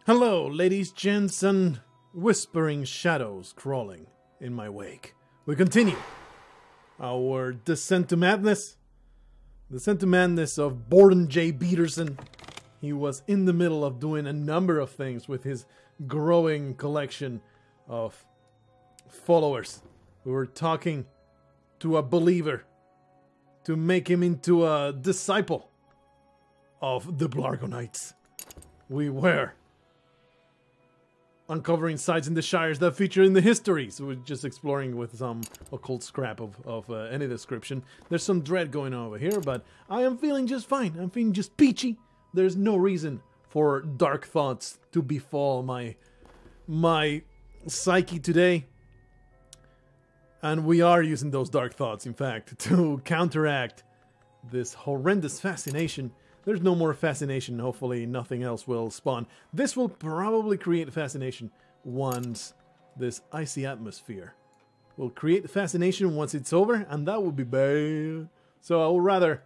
Hello, ladies, gents, and whispering shadows crawling in my wake. We continue our descent to madness. Descent to madness of Bordan J. Betersen. He was in the middle of doing a number of things with his growing collection of followers. We were talking to a believer to make him into a disciple of the Blarghonites. We were uncovering sites in the Shires that feature in the history. So we're just exploring with some occult scrap of any description. There's some dread going on over here, but I am feeling just fine. I'm feeling just peachy. There's no reason for dark thoughts to befall my psyche today. And we are using those dark thoughts, in fact, to counteract this horrendous fascination. There's no more fascination. Hopefully nothing else will spawn. This will probably create fascination once this icy atmosphere will create fascination once it's over, and that would be bad. So I would rather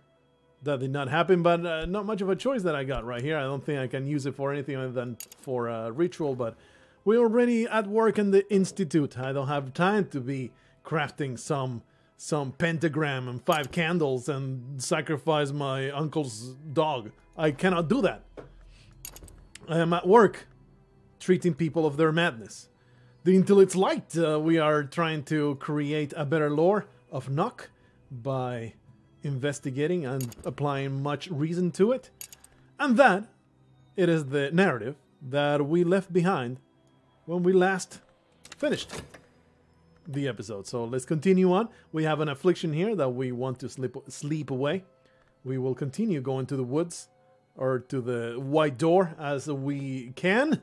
that did not happen, but not much of a choice that I got right here. I don't think I can use it for anything other than for a ritual, but we're already at work in the Institute. I don't have time to be crafting some pentagram and 5 candles and sacrifice my uncle's dog. I cannot do that. I am at work treating people of their madness. Until it's light, we are trying to create a better lore of Nock by investigating and applying much reason to it. And that, it is the narrative that we left behind when we last finished the episode. So let's continue on. We have an affliction here that we want to sleep away. We will continue going to the woods or to the white door as we can.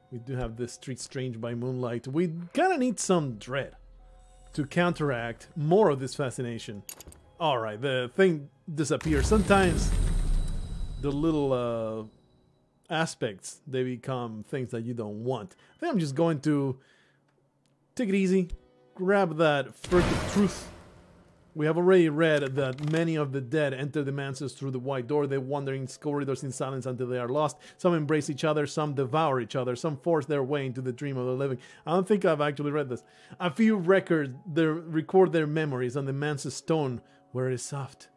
We do have this street strange by moonlight. We kind of need some dread to counteract more of this fascination. Alright, the thing disappears. Sometimes the little aspects, they become things that you don't want. I think I'm just going to take it easy, grab that furtive truth. We have already read that many of the dead enter the mansions through the white door. They wander in corridors in silence until they are lost. Some embrace each other, some devour each other, some force their way into the dream of the living. I don't think I've actually read this. A few record their memories on the man's stone where it is soft.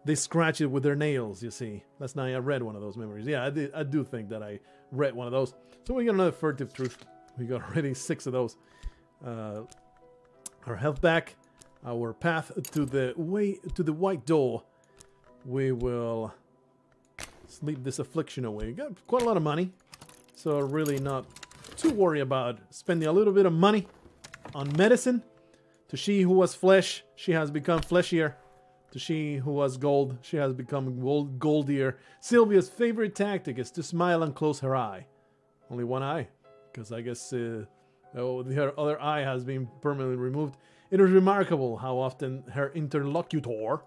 They scratch it with their nails, you see. Last night I read one of those memories. Yeah, I do think that I read one of those. So we got another furtive truth. We got already 6 of those. Our health back, our path to the white door. We will sleep this affliction away. Got quite a lot of money, so really not too worried about spending a little bit of money on medicine. To she who was flesh, she has become fleshier. To she who was gold, she has become goldier. Sylvia's favorite tactic is to smile and close her eye. Only one eye, because I guess her other eye has been permanently removed. It is remarkable how often her interlocutor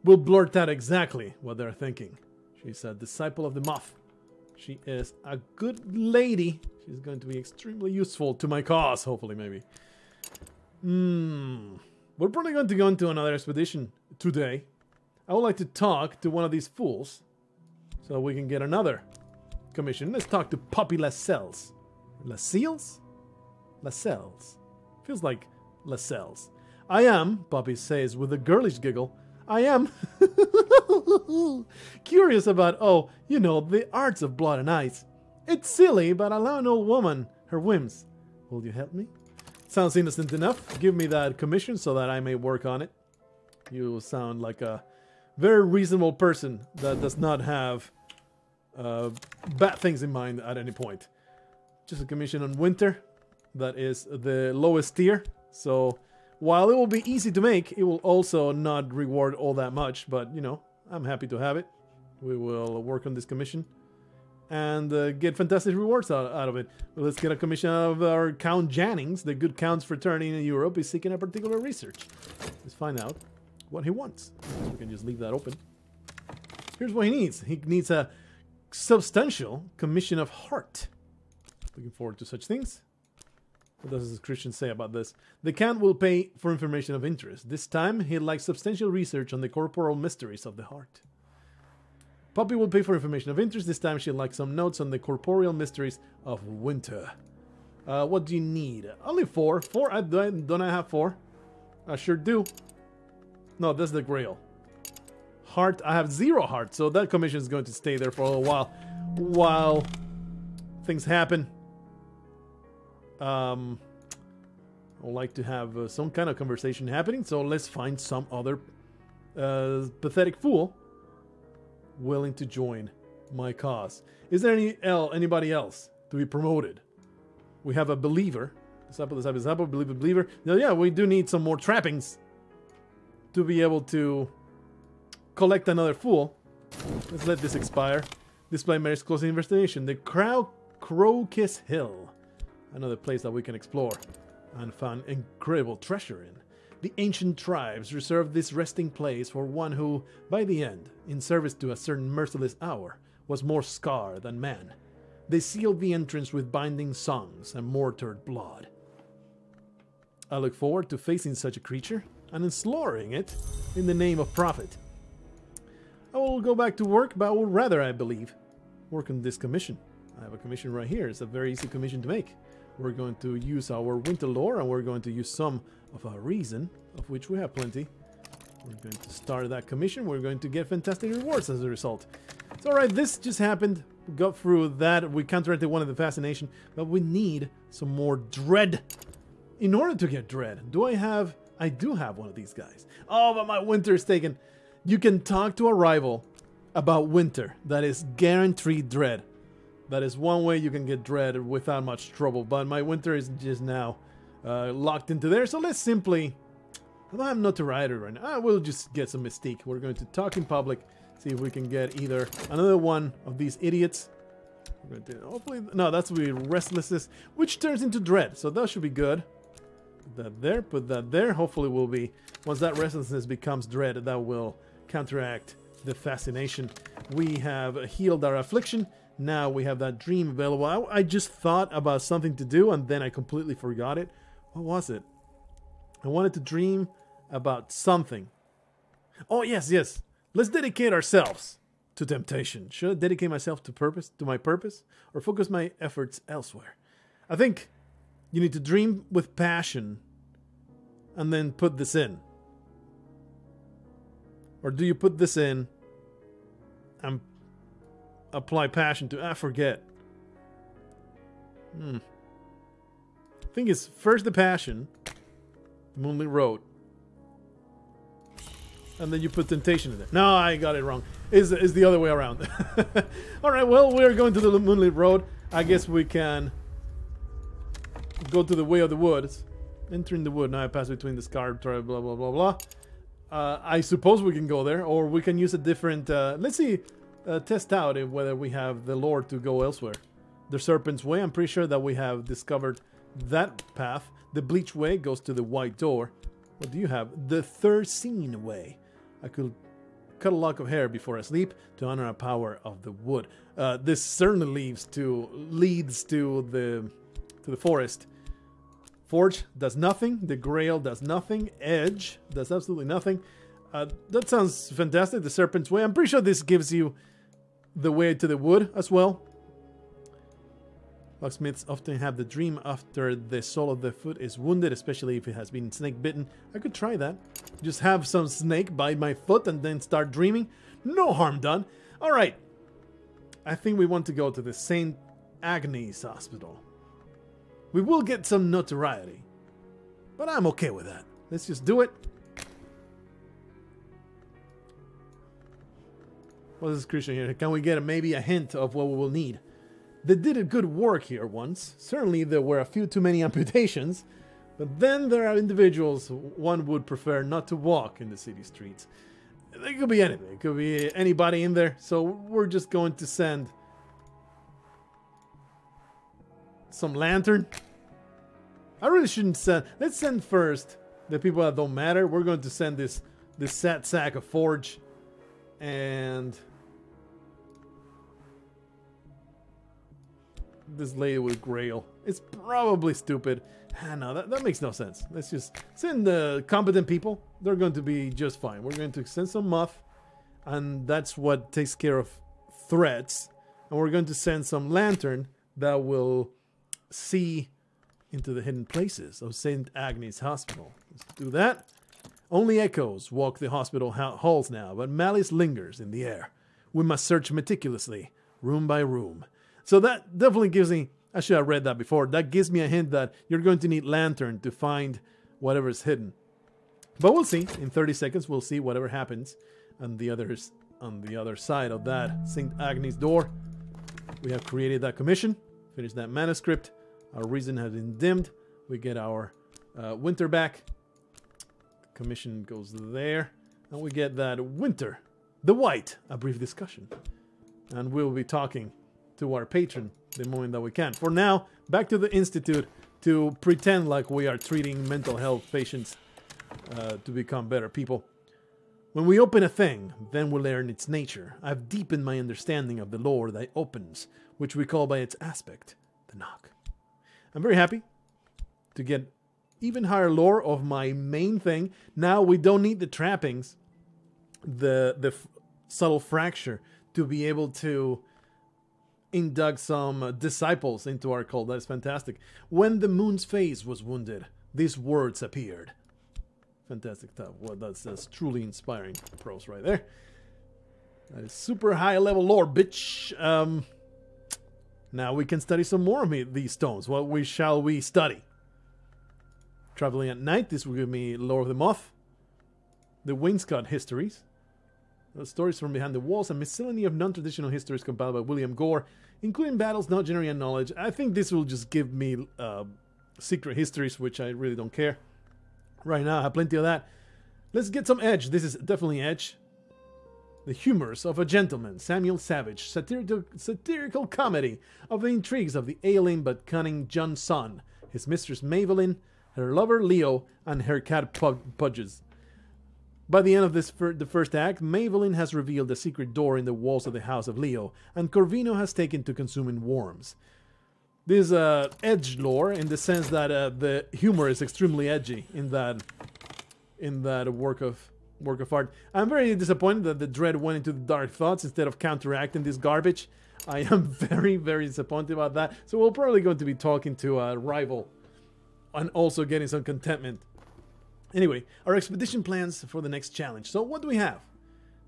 will blurt out exactly what they're thinking. She's a disciple of the moth. She is a good lady. She's going to be extremely useful to my cause, hopefully, maybe. We're probably going to go into another expedition today. I would like to talk to one of these fools so we can get another commission. Let's talk to Poppy Lascelles. Lascelles? Lascelles. Feels like Lascelles. I am, Poppy says with a girlish giggle, I am curious about, the arts of blood and ice. It's silly, but allow an old woman her whims. Will you help me? Sounds innocent enough. Give me that commission so that I may work on it. You sound like a very reasonable person that does not have bad things in mind at any point. Just a commission on winter. That is the lowest tier. So while it will be easy to make, it will also not reward all that much. But, I'm happy to have it. We will work on this commission and get fantastic rewards out of it. Well, let's get a commission out of our Count Jannings. The good Count's fraternity in Europe is seeking a particular research. Let's find out what he wants. We can just leave that open. Here's what he needs. He needs a substantial commission of heart. Looking forward to such things. What does the Christian say about this? The Count will pay for information of interest. This time, he'd like substantial research on the corporal mysteries of the heart. Poppy will pay for information of interest. This time she'd like some notes on the corporeal mysteries of winter. What do you need? Only 4. 4? Don't I have 4? I sure do. No, that's the Grail. Heart, I have 0 heart, so that commission is going to stay there for a while. While things happen. I would like to have some kind of conversation happening, so let's find some other pathetic fool willing to join my cause. Is there anybody else to be promoted? We have a believer. Believer. Now, yeah, we do need some more trappings to be able to collect another fool. Let's let this expire. Display merits closing investigation. The Crowkiss Hill. Another place that we can explore and find incredible treasure in. The ancient tribes reserved this resting place for one who, by the end, in service to a certain merciless hour, was more scar than man. They sealed the entrance with binding songs and mortared blood. I look forward to facing such a creature and slaughtering it in the name of profit. I will go back to work, but I would rather, I believe, work on this commission. I have a commission right here. It's a very easy commission to make. We're going to use our winter lore, and we're going to use some of our reason, of which we have plenty. We're going to start that commission. We're going to get fantastic rewards as a result. It's alright, this just happened. We got through that. We counteracted one of the fascination, but we need some more dread. In order to get dread, I do have one of these guys. Oh, but my winter is taken. You can talk to a rival about winter. That is guaranteed dread. That is one way you can get dread without much trouble. But my winter is just now locked into there. So let's simply... I don't have notoriety right now. We'll just get some mystique. We're going to talk in public. See if we can get either another one of these idiots. We're going to, hopefully... No, that's will be restlessness, which turns into dread. So that should be good. Put that there. Put that there. Hopefully will be... Once that restlessness becomes dread, that will counteract the fascination. We have healed our affliction. Now we have that dream available. I just thought about something to do and then I completely forgot it. What was it? I wanted to dream about something. Oh, yes. Let's dedicate ourselves to temptation. Should I dedicate myself to my purpose, or focus my efforts elsewhere? I think you need to dream with passion and then put this in. Or do you put this in and apply passion to... I forget. I think it's first the passion, Moonlit Road, and then you put temptation in there. No, I got it wrong. Is the other way around. Alright, well, we're going to the Moonlit Road. I guess we can go to the way of the woods. Entering the wood. Now I pass between the scar, blah, blah, blah, blah. I suppose we can go there, or we can use a different... let's see, test out whether we have the lore to go elsewhere. The Serpent's Way, I'm pretty sure that we have discovered that path. The Bleach Way goes to the White Door. What do you have? The Thursine Way. I could cut a lock of hair before I sleep to honor a power of the wood. This certainly leads to the forest. Forge does nothing. The Grail does nothing. Edge does absolutely nothing. That sounds fantastic. The Serpent's Way. I'm pretty sure this gives you the way to the wood as well. Locksmiths often have the dream after the sole of the foot is wounded, especially if it has been snake bitten. I could try that. Just have some snake bite my foot and then start dreaming. No harm done. Alright. I think we want to go to the St. Agnes Hospital. We will get some notoriety, but I'm okay with that. Let's just do it. What is this creature here? Can we get maybe a hint of what we will need? They did a good work here once. Certainly there were a few too many amputations, but then there are individuals one would prefer not to walk in the city streets. It could be anything. It could be anybody in there. So we're just going to send some lantern. I really shouldn't send... Let's send first the people that don't matter. We're going to send this sad sack of forge and this lady with Grail. It's probably stupid. No, that makes no sense. Let's just send the competent people. They're going to be just fine. We're going to send some muff, and that's what takes care of threats, and we're going to send some lantern that will see into the hidden places of St. Agnes Hospital. Let's do that. Only echoes walk the hospital halls now, but malice lingers in the air. We must search meticulously, room by room. So that definitely gives me, I should have read that before, that gives me a hint that you're going to need lantern to find whatever's hidden. But we'll see. In 30 seconds, we'll see whatever happens on the other side of that St. Agnes door. We have created that commission, finished that manuscript. Our reason has been dimmed. We get our winter back. Commission goes there. And we get that winter, the white, a brief discussion. And we'll be talking to our patron the moment that we can. For now, back to the Institute to pretend like we are treating mental health patients to become better people. When we open a thing, then we learn its nature. I've deepened my understanding of the lore that opens, which we call by its aspect, the knock. I'm very happy to get even higher lore of my main thing. Now we don't need the trappings, the subtle fracture, to be able to induct some disciples into our cult. That is fantastic. When the moon's face was wounded, these words appeared. Fantastic stuff. Well, that's truly inspiring prose right there. That is super high level lore, bitch. Now we can study some more of these stones. What shall we study? Traveling at night. This will give me Lore of the Moth. The Wainscot histories. The stories from behind the walls. A miscellany of non-traditional histories compiled by William Gore, including battles not generating knowledge. I think this will just give me secret histories, which I really don't care. Right now, I have plenty of that. Let's get some edge. This is definitely edge. The Humors of a Gentleman, Samuel Savage, satirical comedy of the intrigues of the ailing but cunning John Son, his mistress Maybelline, her lover Leo, and her cat Pudges. By the end of the first act, Maybelline has revealed a secret door in the walls of the house of Leo, and Corvino has taken to consuming worms. This edge lore in the sense that the humor is extremely edgy in that work of art. I'm very disappointed that the Dread went into the dark thoughts instead of counteracting this garbage. I am very, very disappointed about that. So we're probably going to be talking to a rival and also getting some contentment. Anyway, our expedition plans for the next challenge. So what do we have?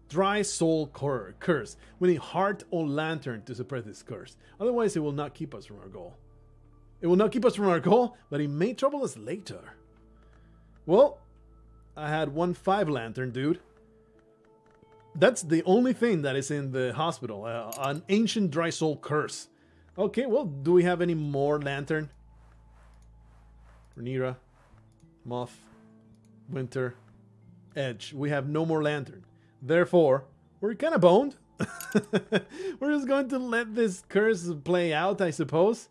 Dry soul curse. We need heart or lantern to suppress this curse. Otherwise, it will not keep us from our goal. It will not keep us from our goal, but it may trouble us later. Well, I had 1-5 lantern, dude. That's the only thing that is in the hospital. An ancient dry soul curse. Okay, well, do we have any more lantern? Rhaenyra, Moth, Winter, Edge. We have no more lantern. Therefore, we're kind of boned. We're just going to let this curse play out, I suppose.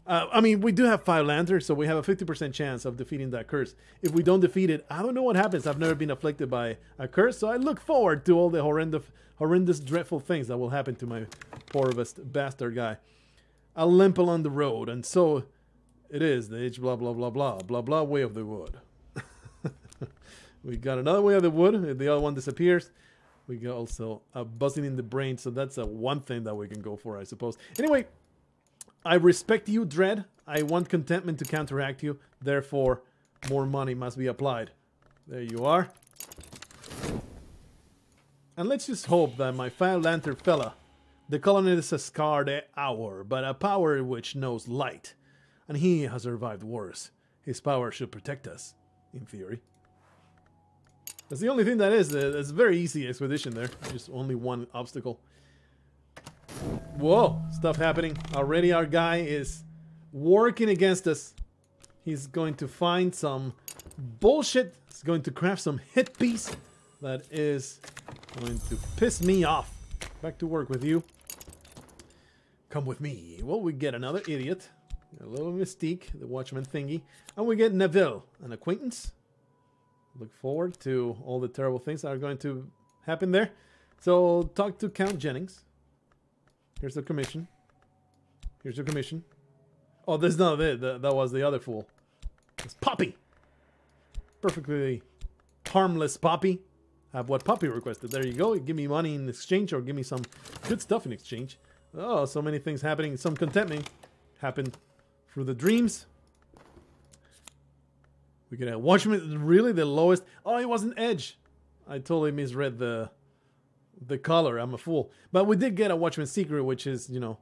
I mean, we do have 5 lanterns, so we have a 50% chance of defeating that curse. If we don't defeat it, I don't know what happens. I've never been afflicted by a curse, so I look forward to all the horrendous, dreadful things that will happen to my poor bastard guy. I'll limp along the road, and so it is the H blah blah blah blah blah blah way of the wood. We got another way of the wood. If the other one disappears, we got also a buzzing in the brain, so that's one thing that we can go for, I suppose. Anyway, I respect you, Dread. I want contentment to counteract you. Therefore, more money must be applied. There you are. And let's just hope that my 5 lantern fella, the colonist has scarred an hour, but a power which knows light. And he has survived worse. His power should protect us, in theory. That's the only thing that is. It's a very easy expedition there. Just only one obstacle. Whoa, stuff happening. Already our guy is working against us. He's going to find some bullshit. He's going to craft some hit piece that is going to piss me off. Back to work with you. Come with me. Well, we get another idiot. A little Mystique, the watchman thingy. And we get Neville, an acquaintance. Look forward to all the terrible things that are going to happen there. So, talk to Count Jennings. Here's the commission. Here's your commission. Oh, that's not it. That was the other fool. It's Poppy. Perfectly harmless Poppy. have what Puppy requested. There you go. Give me money in exchange or give me some good stuff in exchange. Oh, so many things happening. Some contentment happened through the dreams. We can have Watchman, really the lowest. Oh, it wasn't Edge. I totally misread the color. I'm a fool. But we did get a Watchman Secret, which is, you know,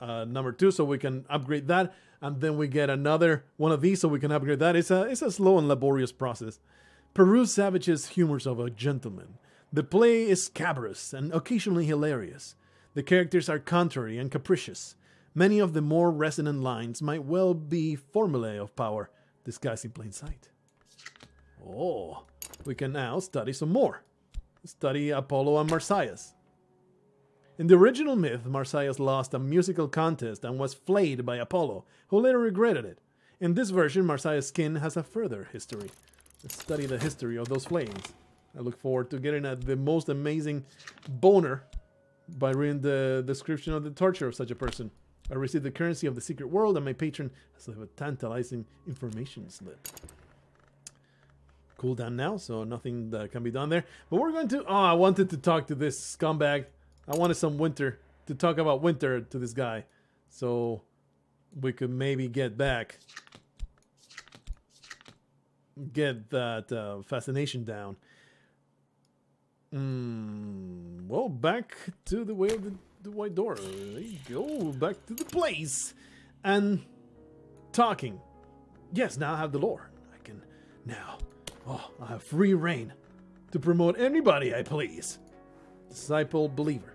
number 2, so we can upgrade that. And then we get another one of these, so we can upgrade that. It's a slow and laborious process. Peruse Savage's humors of a gentleman. The play is scabrous and occasionally hilarious. The characters are contrary and capricious. Many of the more resonant lines might well be formulae of power, disguised in plain sight. Oh, we can now study some more. Study Apollo and Marsyas. In the original myth, Marsyas lost a musical contest and was flayed by Apollo, who later regretted it. In this version, Marsyas' skin has a further history. Let's study the history of those flayings. I look forward to getting the most amazing boner by reading the description of the torture of such a person. I received the currency of the secret world, and my patron has a tantalizing information slip. Cool down now, so nothing that can be done there. But we're going to... Oh, I wanted to talk to this scumbag. I wanted some Winter, to talk about Winter to this guy. So we could maybe get back. Get that fascination down. Well, back to the way of the white door. There you go. Back to the place. And talking. Yes, now I have the lore. I can now... Oh, I have free reign to promote anybody I please. Disciple Believer.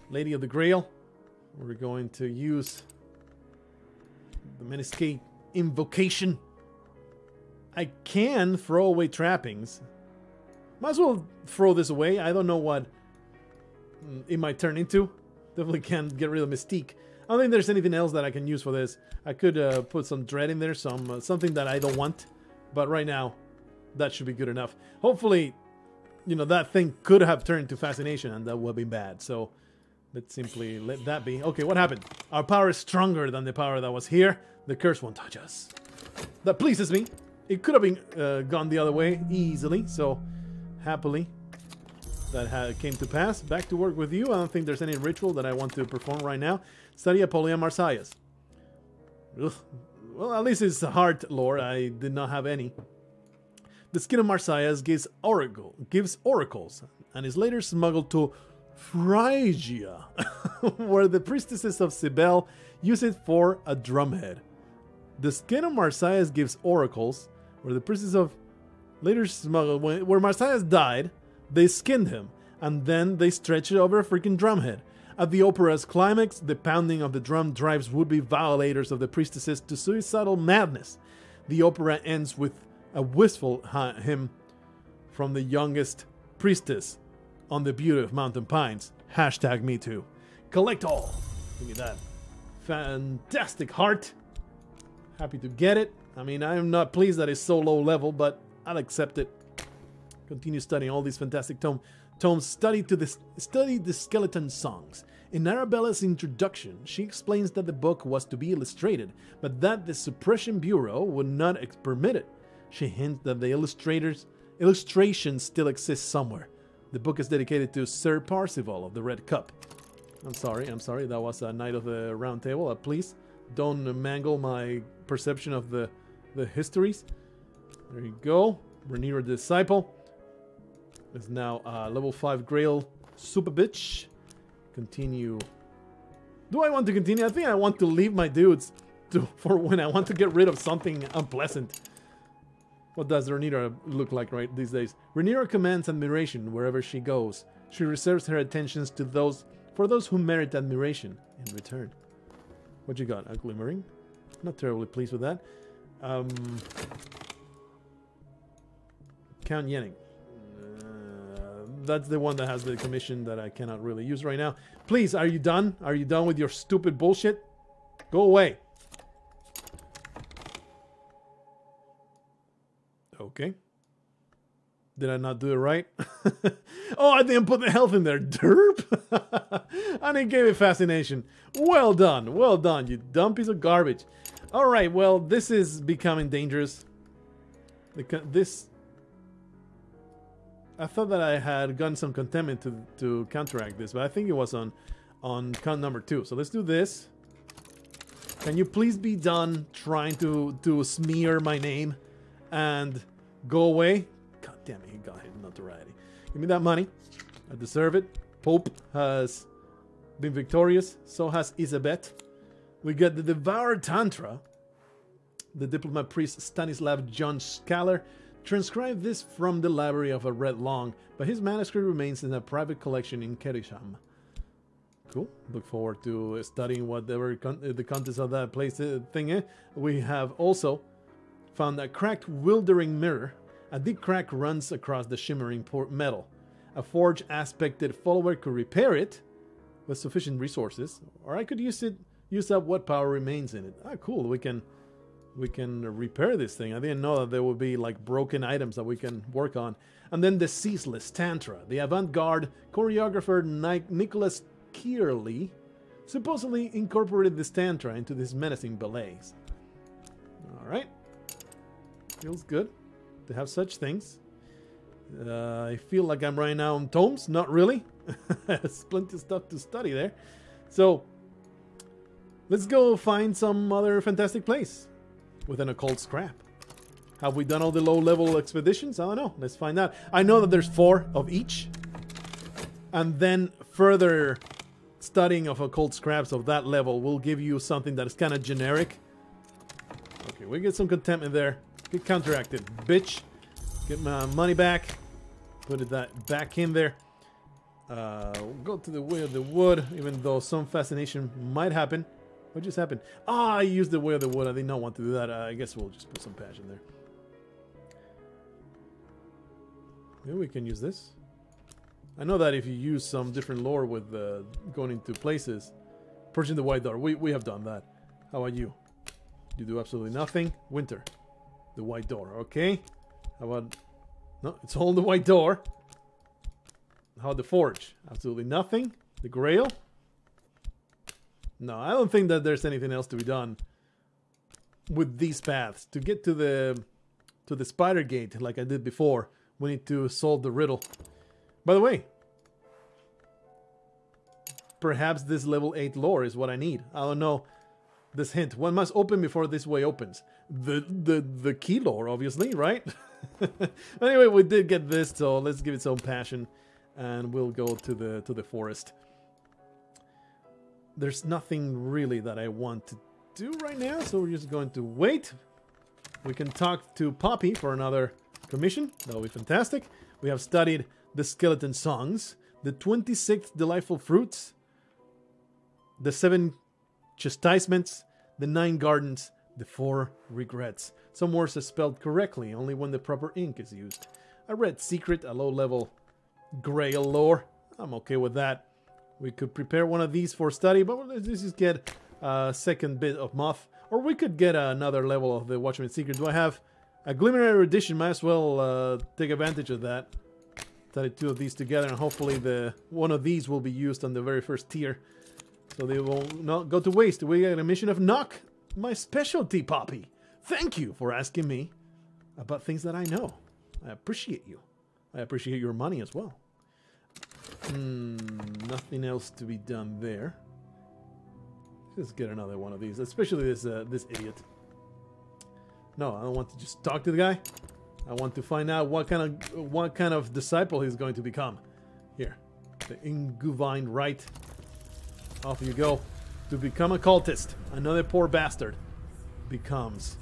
Lady of the Grail. We're going to use the Meniscate Invocation. I can throw away trappings. Might as well throw this away. I don't know what it might turn into. Definitely can't get rid of Mystique. I don't think there's anything else that I can use for this. I could put some Dread in there, something that I don't want. But right now, that should be good enough. Hopefully, you know, that thing could have turned to Fascination, and that would be bad. So, let's simply let that be. Okay, what happened? Our power is stronger than the power that was here. The curse won't touch us. That pleases me. It could have been gone the other way easily. So, happily, that came to pass. Back to work with you. I don't think there's any ritual that I want to perform right now. Study Apollo and Marsyas. Ugh. Well, at least it's heart lore. I did not have any. The skin of Marsyas gives oracles, and is later smuggled to Phrygia, where the priestesses of Cybele use it for a drumhead. The skin of Marsyas gives oracles, where the priestesses of later smuggled... Where Marsyas died, they skinned him, and then they stretched it over a freaking drumhead. At the opera's climax, the pounding of the drum drives would-be violators of the priestesses to suicidal madness. The opera ends with a wistful hymn from the youngest priestess on the beauty of mountain pines. Hashtag me too. Collect all. Give me that fantastic heart. Happy to get it. I mean, I am not pleased that it's so low level, but I'll accept it. Continue studying all these fantastic tomes. Study the skeleton songs. In Arabella's introduction, she explains that the book was to be illustrated, but that the Suppression Bureau would not permit it. She hints that the illustration still exists somewhere. The book is dedicated to Sir Parzival of the Red Cup. I'm sorry, that was a Knight of the Round Table. Please, don't mangle my perception of the histories. There you go. Rhaenyra the Disciple is now level 5 Grail Super Bitch. Continue. Do I want to continue? I think I want to leave my dudes for when I want to get rid of something unpleasant. What does Rhaenyra look like right these days? Rhaenyra commands admiration wherever she goes. She reserves her attentions to those who merit admiration in return. What you got? A glimmering? Not terribly pleased with that. Count Yenning. That's the one that has the commission that I cannot really use right now. Please, are you done? Are you done with your stupid bullshit? Go away. Okay. Did I not do it right? Oh, I didn't put the health in there. Derp. And it gave it fascination. Well done. Well done, you dumb piece of garbage. Alright, well, this is becoming dangerous. I thought that I had gotten some contentment to counteract this, but I think it was on count number 2. So let's do this. Can you please be done trying to smear my name and go away? God damn it, he got his notoriety. Give me that money. I deserve it. Pope has been victorious. So has Isabet. We got the Devoured Tantra. The diplomat priest Stanislav John Scaler transcribed this from the library of a Red Long, but his manuscript remains in a private collection in Kerisham. Cool. Look forward to studying whatever the contents of that place thing is. We have also found a cracked wildering mirror. A deep crack runs across the shimmering metal. A forge aspected follower could repair it with sufficient resources, or I could use up what power remains in it. Ah, cool. We can repair this thing. I didn't know that there would be like broken items that we can work on. And then the Ceaseless Tantra. The avant-garde choreographer Nicholas Kearley supposedly incorporated this tantra into this menacing ballets. Alright. Feels good to have such things. I feel like I'm right now on tomes. Not really. There's plenty of stuff to study there. So, let's go find some other fantastic place with an occult scrap. Have we done all the low-level expeditions? I don't know. Let's find out. I know that there's 4 of each. And then further studying of occult scraps of that level will give you something that is kind of generic. Okay, we get some contentment there. Get counteracted, bitch. Get my money back. Put that back in there. We'll go to the way of the wood, even though some fascination might happen. What just happened? Ah, I used the way of the wood. I did not want to do that. I guess we'll just put some passion there. Maybe we can use this. I know that if you use some different lore with going into places, purging the white door, we have done that. How about you? You do absolutely nothing. Winter. The white door, okay. How about... No, it's all the white door. How about the forge? Absolutely nothing. The grail? No, I don't think that there's anything else to be done with these paths. To get to the spider gate, like I did before, we need to solve the riddle. By the way, perhaps this level 8 lore is what I need. I don't know. This hint. One must open before this way opens. The key lore, obviously, right? Anyway, we did get this, so let's give it some passion. And we'll go to the forest. There's nothing really that I want to do right now, so we're just going to wait. We can talk to Poppy for another commission. That'll be fantastic. We have studied the skeleton songs, the 26 delightful fruits, the 7 chastisements, the 9 gardens, the 4 regrets. Some words are spelled correctly only when the proper ink is used. A red secret, a low-level grail lore. I'm okay with that. We could prepare one of these for study, but let's just get a second bit of moth. Or we could get another level of the Watchman's Secret. Do I have a Glimmer Erudition? Might as well take advantage of that. Study 2 of these together, and hopefully one of these will be used on the very first tier. So they will not go to waste. We get a mission of Knock, my specialty, Poppy. Thank you for asking me about things that I know. I appreciate you. I appreciate your money as well. Nothing else to be done there. Let's get another one of these, especially this idiot. No, I don't want to just talk to the guy. I want to find out what kind of disciple he's going to become. Here, the Inguvine Rite. Off you go. To become a cultist, another poor bastard becomes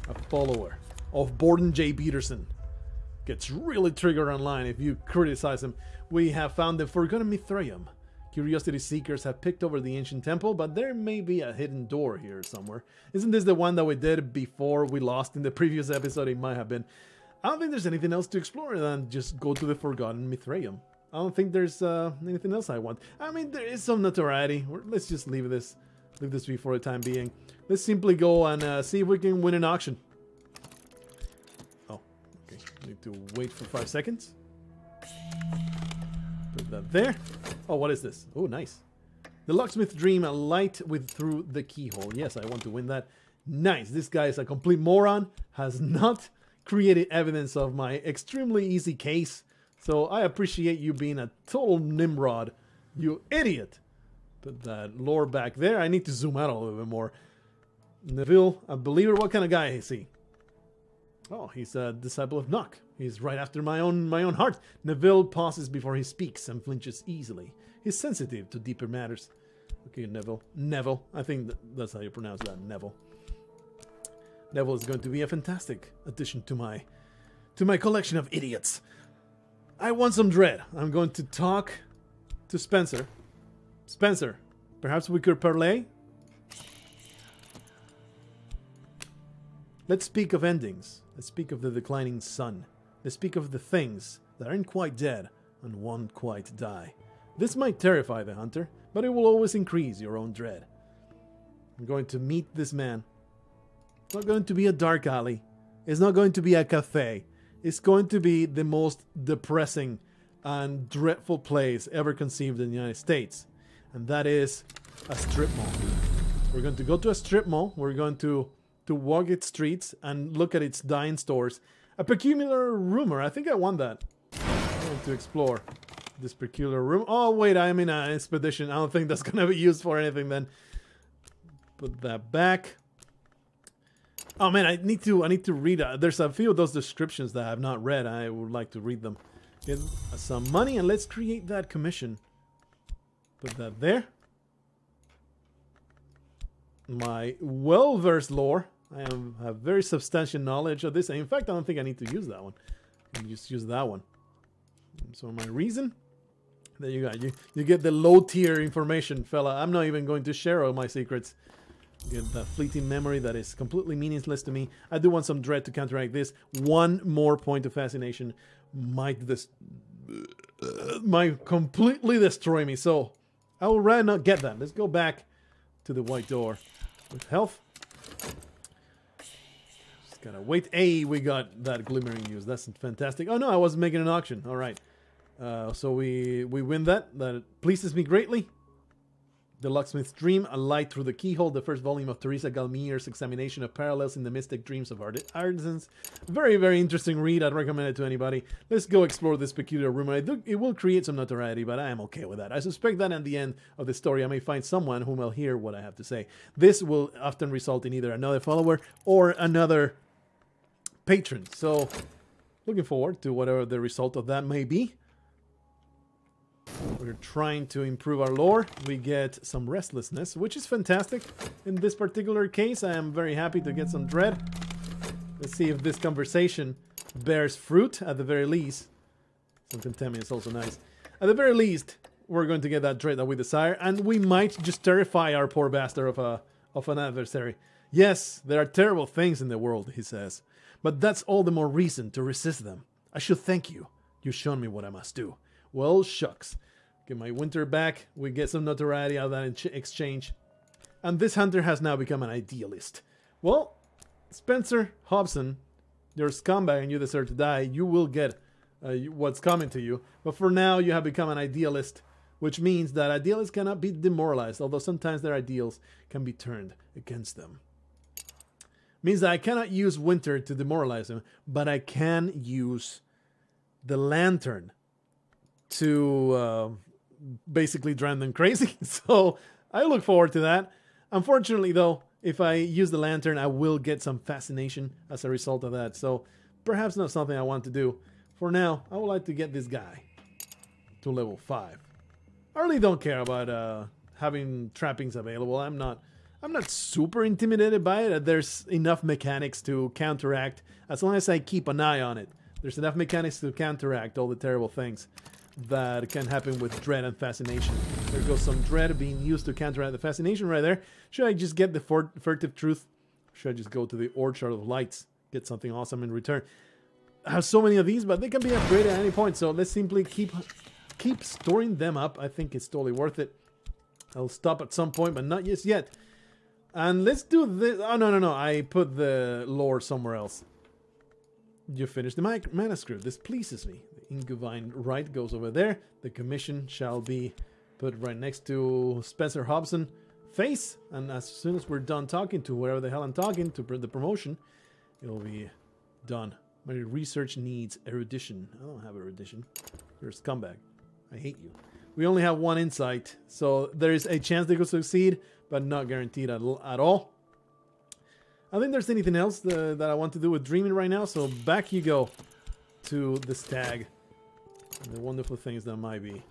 a follower of Bordan J. Betersen. Gets really triggered online if you criticize him. We have found the Forgotten Mithraeum. Curiosity seekers have picked over the ancient temple, but there may be a hidden door here somewhere. Isn't this the one that we did before we lost in the previous episode? It might have been. I don't think there's anything else to explore than just go to the Forgotten Mithraeum. I don't think there's anything else I want. I mean, there is some notoriety. Let's just leave this be for the time being. Let's simply go and see if we can win an auction. Oh, okay. Need to wait for 5 seconds. Put that there. Oh, what is this? Oh, nice. The locksmith dream, a light through the keyhole. Yes, I want to win that. Nice. This guy is a complete moron. Has not created evidence of my extremely easy case. So I appreciate you being a total Nimrod. You idiot. Put that lore back there. I need to zoom out a little bit more. Neville, a believer. What kind of guy is he? Oh, he's a disciple of Nock. He's right after my own heart. Neville pauses before he speaks and flinches easily. He's sensitive to deeper matters. Okay, Neville. Neville. I think that's how you pronounce that. Neville. Neville is going to be a fantastic addition to my collection of idiots. I want some dread. I'm going to talk to Spencer. Spencer, perhaps we could parley? Let's speak of endings. Let's speak of the declining sun. Let's speak of the things that aren't quite dead and won't quite die. This might terrify the hunter, but it will always increase your own dread. I'm going to meet this man. It's not going to be a dark alley. It's not going to be a cafe. It's going to be the most depressing and dreadful place ever conceived in the United States. And that is a strip mall. We're going to go to a strip mall. We're going to walk its streets and look at its dying stores. A peculiar rumor. I think I want that. I want to explore this peculiar room. Oh, wait, I'm in an expedition. I don't think that's going to be used for anything then. Put that back. Oh, man, I need to read. There's a few of those descriptions that I have not read. I would like to read them. Get some money and let's create that commission. Put that there. My well-versed lore. I have very substantial knowledge of this. In fact, I don't think I need to use that one. I can just use that one. So my reason. There you go. You get the low-tier information, fella. I'm not even going to share all my secrets. Get that fleeting memory that is completely meaningless to me. I do want some dread to counteract this. One more point of fascination might completely destroy me. So I will rather not get that. Let's go back to the white door with health. Just gotta wait. Hey, we got that glimmering news. That's fantastic. Oh no, I was making an auction. All right. So we win that. That pleases me greatly. The Locksmith's Dream, A Light Through the Keyhole, the first volume of Teresa Galmier's examination of parallels in the mystic dreams of artisans. Very, very interesting read. I'd recommend it to anybody. Let's go explore this peculiar room. It will create some notoriety, but I am okay with that. I suspect that at the end of the story, I may find someone whom will hear what I have to say. This will often result in either another follower or another patron. So, looking forward to whatever the result of that may be. We're trying to improve our lore. We get some restlessness, which is fantastic. In this particular case, I am very happy to get some dread. Let's see if this conversation bears fruit at the very least. Some contaminant is also nice. At the very least, we're going to get that dread that we desire, and we might just terrify our poor bastard of an adversary. Yes, there are terrible things in the world, he says, but that's all the more reason to resist them. I should thank you. You've shown me what I must do. Well, shucks. Get my winter back. We get some notoriety out of that exchange. And this hunter has now become an idealist. Well, Spencer Hobson, you're a scumbag and you deserve to die. You will get what's coming to you. But for now, you have become an idealist, which means that idealists cannot be demoralized, although sometimes their ideals can be turned against them. Means that I cannot use winter to demoralize them, but I can use the lantern to basically drive them crazy. So I look forward to that. Unfortunately, though, if I use the lantern, I will get some fascination as a result of that. So perhaps not something I want to do. For now, I would like to get this guy to level 5. I really don't care about having trappings available. I'm not super intimidated by it. There's enough mechanics to counteract as long as I keep an eye on it. There's enough mechanics to counteract all the terrible things that can happen with dread and fascination. There goes some dread being used to counteract the fascination right there. Should I just get the furtive truth? Should I just go to the Orchard of Lights, get something awesome in return? I have so many of these, but they can be upgraded at any point, so let's simply keep storing them up. I think it's totally worth it. I'll stop at some point, but not just yet. And let's do this. Oh, no. I put the lore somewhere else. You finished the manuscript. This pleases me. The Inguvine right goes over there. The commission shall be put right next to Spencer Hobson face. And as soon as we're done talking to whoever the hell I'm talking to, the promotion, it'll be done. My research needs erudition. I don't have erudition. You're a scumbag. I hate you. We only have one insight, so there is a chance they could succeed, but not guaranteed at all. I think there's anything else that I want to do with dreaming right now, so back you go to the stag. And the wonderful things that might be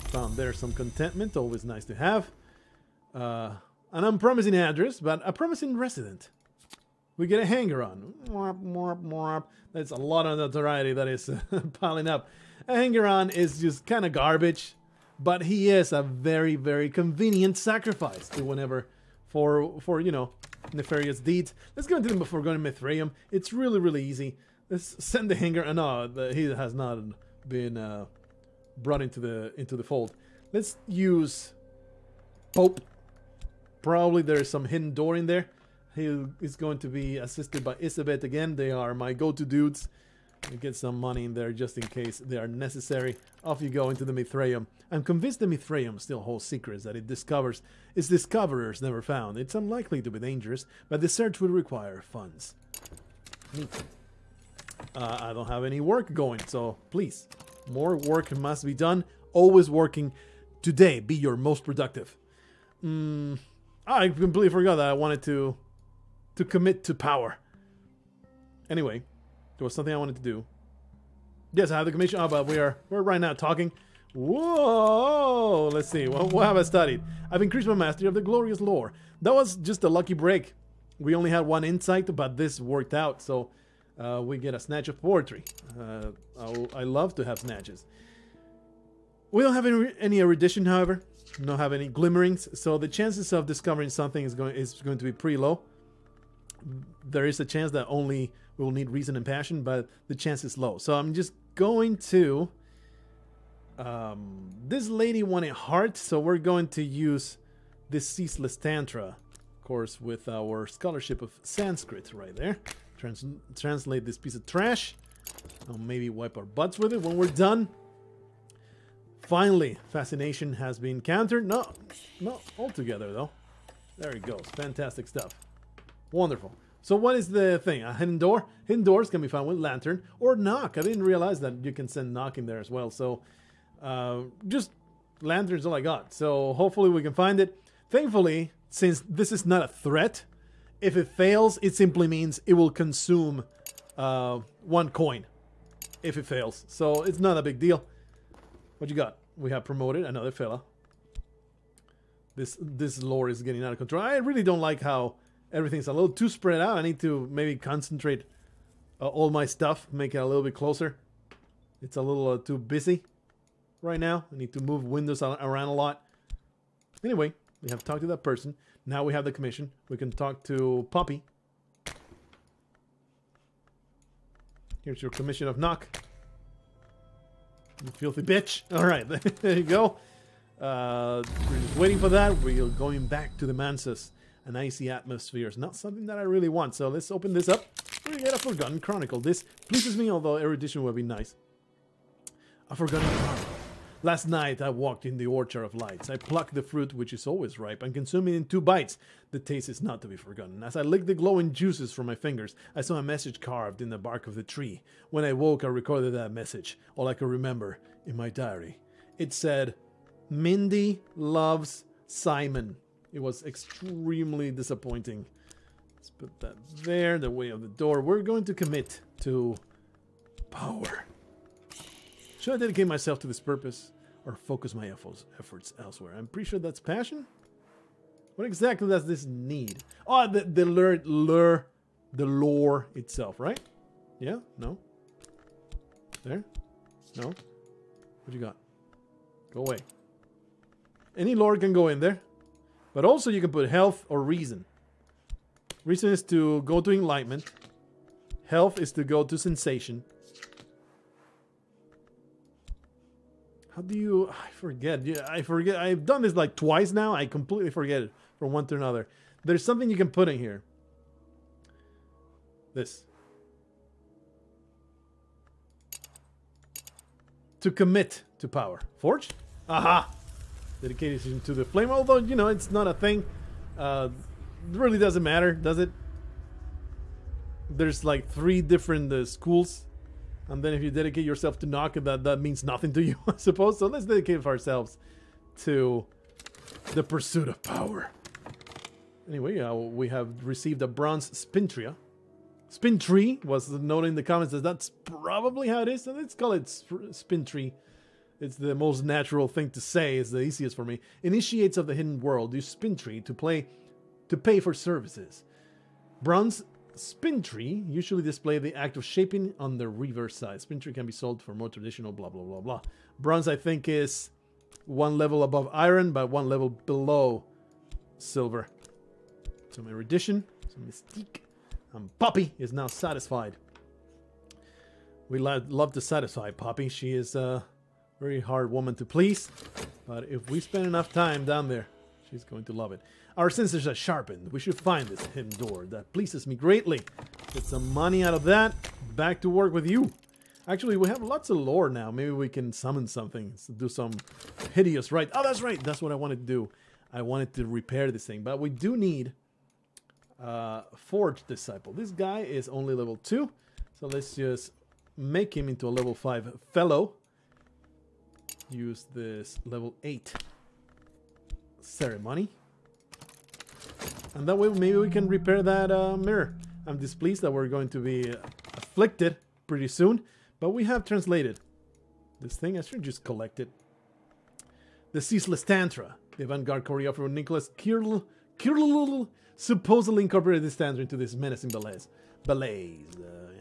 found there. Some contentment, always nice to have. An unpromising address, but a promising resident. We get a hanger-on. That's a lot of notoriety that is piling up. A hanger-on is just kind of garbage, but he is a very, very convenient sacrifice to whenever for you know, nefarious deeds. Let's go into them before going to Mithraeum. It's really, really easy. Let's send the hanger. No, he has not been brought into the fold. Let's use Pope. Probably there's some hidden door in there. He is going to be assisted by Isabet again. They are my go-to dudes. You get some money in there just in case they are necessary. Off you go into the Mithraeum. I'm convinced the Mithraeum still holds secrets that it discovers its discoverers never found. It's unlikely to be dangerous, but the search will require funds. Neat. I don't have any work going, so please, more work must be done. Always working. Today, be your most productive. I completely forgot that I wanted to commit to power. Anyway, there was something I wanted to do. Yes, I have the commission. Oh, but we're right now talking. Whoa! Let's see. What have I studied? I've increased my mastery of the glorious lore. That was just a lucky break. We only had one insight, but this worked out. So we get a snatch of poetry. I love to have snatches. We don't have any erudition, however. We don't have any glimmerings. So the chances of discovering something is going to be pretty low. There is a chance that only we will need reason and passion, but the chance is low. So I'm just going to... this lady wanted heart, so we're going to use this ceaseless tantra, of course, with our scholarship of Sanskrit right there. Translate this piece of trash. I'll maybe wipe our butts with it when we're done. Finally, fascination has been countered. No, not altogether though. There it goes. Fantastic stuff. Wonderful. So what is the thing? A hidden door? Hidden doors can be found with lantern or knock. I didn't realize that you can send knock in there as well. So just lantern's all I got. So hopefully we can find it. Thankfully, since this is not a threat, if it fails, it simply means it will consume 1 coin if it fails. So it's not a big deal. What you got? We have promoted another fella. This lore is getting out of control. I really don't like how everything's a little too spread out. I need to maybe concentrate all my stuff, make it a little bit closer. It's a little too busy right now. I need to move windows around a lot. Anyway, we have talked to that person. Now we have the commission. We can talk to Poppy. Here's your commission of knock. You filthy bitch. Alright, there you go. We're just waiting for that. We're going back to the Mansas. An icy atmosphere is not something that I really want. So let's open this up. We get a Forgotten Chronicle. This pleases me, although erudition would be nice. A Forgotten Chronicle. Last night I walked in the Orchard of Lights. I plucked the fruit, which is always ripe, and consumed it in 2 bites. The taste is not to be forgotten. As I licked the glowing juices from my fingers, I saw a message carved in the bark of the tree. When I woke, I recorded that message, all I could remember, in my diary. It said, Mindy loves Simon. It was extremely disappointing. Let's put that there, the way of the door. We're going to commit to power. Should I dedicate myself to this purpose or focus my efforts elsewhere? I'm pretty sure that's passion. What exactly does this need? Oh, the lore itself, right? Yeah? No? There? No? What you got? Go away. Any lore can go in there. But also you can put health or reason. Reason is to go to enlightenment. Health is to go to sensation. How do you... I forget. Yeah, I forget. I've done this like twice now. I completely forget it from one to another. There's something you can put in here. This. To commit to power. Forge? Aha! Dedication to the flame. Although, you know, it's not a thing. It really doesn't matter, does it? there's like 3 different schools. And then if you dedicate yourself to Nock, that means nothing to you, I suppose. So let's dedicate ourselves to the pursuit of power. Anyway, we have received a bronze spintria. Spintree was noted in the comments that that's probably how it is. So let's call it spintree. It's the most natural thing to say. It's the easiest for me. Initiates of the hidden world use spintree to pay for services. Bronze spintree usually display the act of shaping on the reverse side. Spintree can be sold for more traditional blah blah blah blah. Bronze, I think, is 1 level above iron, but 1 level below silver. Some erudition, some mystique, and Poppy is now satisfied. We love to satisfy Poppy. She is a very hard woman to please, but if we spend enough time down there, she's going to love it. Our senses are sharpened. We should find this hidden door. That pleases me greatly. Get some money out of that. Back to work with you. Actually, we have lots of lore now. Maybe we can summon something. Do some hideous right. Oh, that's right. That's what I wanted to do. I wanted to repair this thing. But we do need Forge Disciple. This guy is only level 2. So let's just make him into a level 5 fellow. Use this level 8 ceremony. And that way maybe we can repair that mirror. I'm displeased that we're going to be afflicted pretty soon. But we have translated this thing. I should just collect it. The Ceaseless Tantra. The avant-garde choreographer of Nicholas Kirl supposedly incorporated this tantra into this menacing ballets. I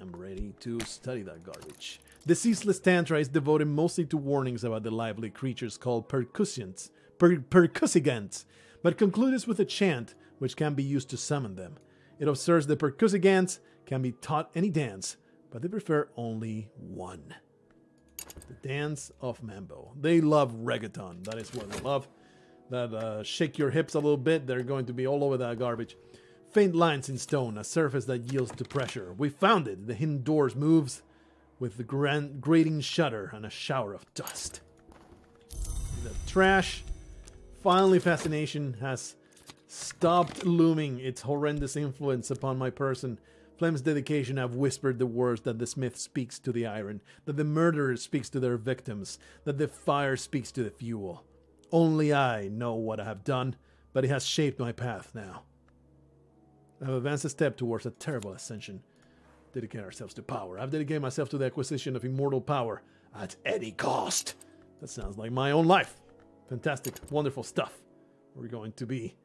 am ready to study that garbage. The Ceaseless Tantra is devoted mostly to warnings about the lively creatures called percussigants, but concludes with a chant which can be used to summon them. It observes the percussigants can be taught any dance, but they prefer only one. The dance of Mambo. They love reggaeton. That is what they love. That shake your hips a little bit. They're going to be all over that garbage. Faint lines in stone, a surface that yields to pressure. We found it. The hidden doors moves with the grating shudder and a shower of dust. The trash. Finally, fascination has stopped looming its horrendous influence upon my person. Flem's dedication have whispered the words that the smith speaks to the iron, that the murderer speaks to their victims, that the fire speaks to the fuel. Only I know what I have done, but it has shaped my path now. I have advanced a step towards a terrible ascension. Dedicate ourselves to power. I've dedicated myself to the acquisition of immortal power at any cost. That sounds like my own life. Fantastic, wonderful stuff. We're going to be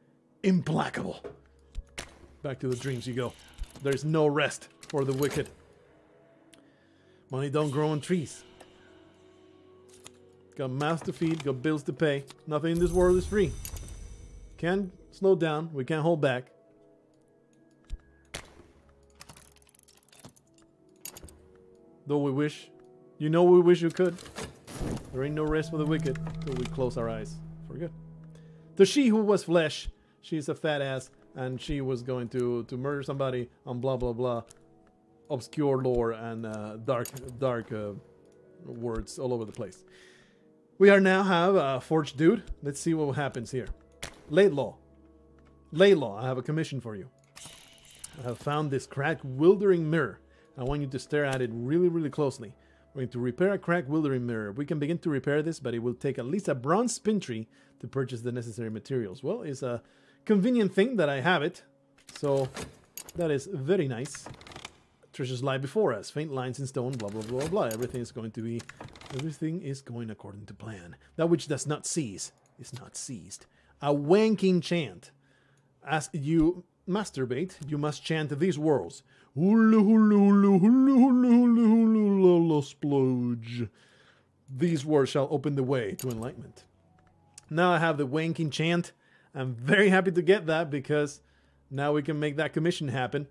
implacable. Back to the dreams you go. There's no rest for the wicked. Money don't grow on trees. Got mouths to feed, got bills to pay. Nothing in this world is free. Can't slow down, we can't hold back. Though we wish, you know we wish you could. There ain't no rest for the wicked till we close our eyes for good. To she who was flesh, she's a fat ass, and she was going to murder somebody on blah blah blah. Obscure lore and dark words all over the place. We are now have a forged dude. Let's see what happens here. Laidlaw. Laidlaw, I have a commission for you. I have found this cracked, wildering mirror. I want you to stare at it really, really closely. We're going to repair a cracked, wildering mirror. We can begin to repair this, but it will take at least a bronze spintree to purchase the necessary materials. Well, it's a convenient thing that I have it. So, that is very nice. Treasures lie before us. Faint lines in stone, blah, blah, blah, blah. Everything is going according to plan. That which does not cease is not seized. A wanking chant. As you masturbate, you must chant these words. Hula, hula, hula, hula, hula, hula, hula, hula, splooge. These words shall open the way to enlightenment. Now I have the wanking chant. I'm very happy to get that because now we can make that commission happen.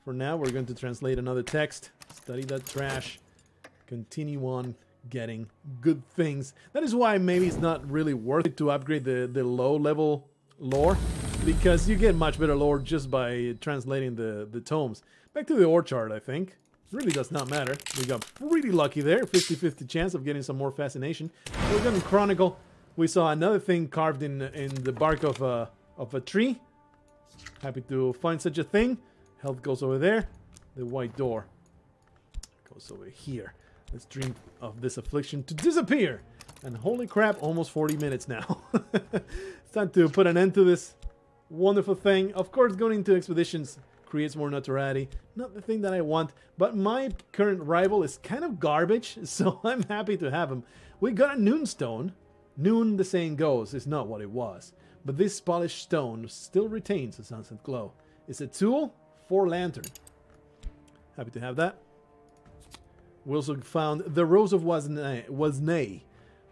For now, we're going to translate another text, study that trash, continue on getting good things. That is why maybe it's not really worth it to upgrade the low-level lore, because you get much better lore just by translating the tomes. Back to the orchard, I think. It really does not matter. We got pretty lucky there, 50-50 chance of getting some more fascination. We're going to chronicle. We saw another thing carved in the bark of a tree. Happy to find such a thing. Health goes over there. the white door. It goes over here. Let's dream of this affliction to disappear. And holy crap, almost 40 minutes now. It's time to put an end to this wonderful thing. Of course, going into expeditions creates more notoriety. Not the thing that I want, but my current rival is kind of garbage, so I'm happy to have him. We got a noon stone. Noon, the saying goes, is not what it was. But this polished stone still retains a sunset glow. It's a tool for lantern. Happy to have that. We also found the Rose of Wasney,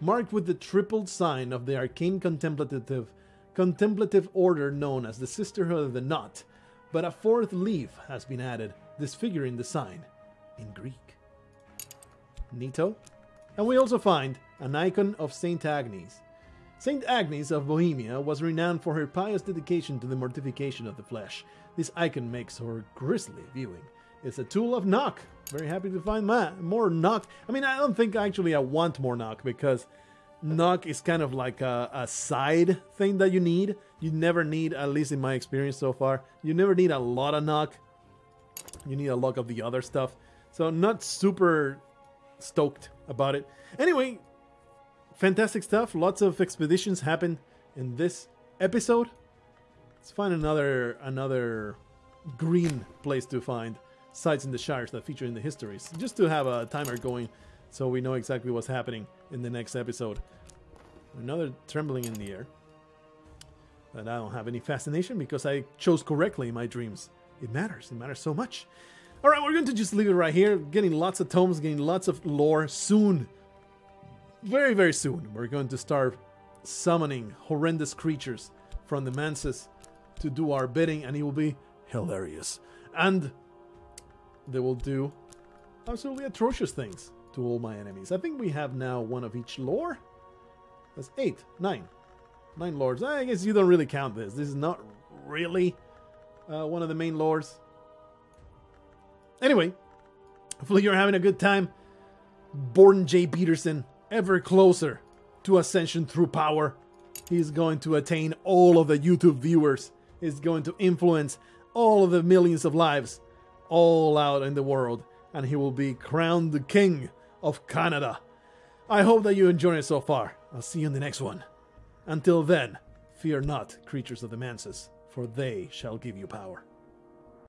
marked with the triple sign of the arcane contemplative order known as the Sisterhood of the Knot, but a fourth leaf has been added, disfiguring the sign in Greek. Neato. And we also find an icon of Saint Agnes. Saint Agnes of Bohemia was renowned for her pious dedication to the mortification of the flesh. This icon makes her grisly viewing. It's a tool of knock. Very happy to find more knock. I mean, I don't think actually I want more knock, because knock is kind of like a side thing that you need. You never need, at least in my experience so far, you never need a lot of knock. You need a lot of the other stuff. So not super stoked about it. Anyway, fantastic stuff. Lots of expeditions happen in this episode. Let's find another green place to find sites in the shires that feature in the histories, just to have a timer going so we know exactly what's happening in the next episode. Another trembling in the air. But I don't have any fascination because I chose correctly in my dreams. It matters so much. Alright, we're going to just leave it right here. Getting lots of tomes, getting lots of lore soon. Very, very soon. We're going to start summoning horrendous creatures from the manses to do our bidding, and it will be hilarious. And they will do absolutely atrocious things to all my enemies. I think we have now one of each lore. That's 9 lords. I guess you don't really count this. This is not really one of the main lords. Anyway, hopefully you're having a good time. Bordan J. Betersen, ever closer to Ascension through power. He's going to attain all of the YouTube viewers. He's going to influence all of the millions of lives all out in the world. And he will be crowned the King of Canada. I hope that you enjoyed it so far. I'll see you in the next one. Until then, fear not, creatures of the manses, for they shall give you power.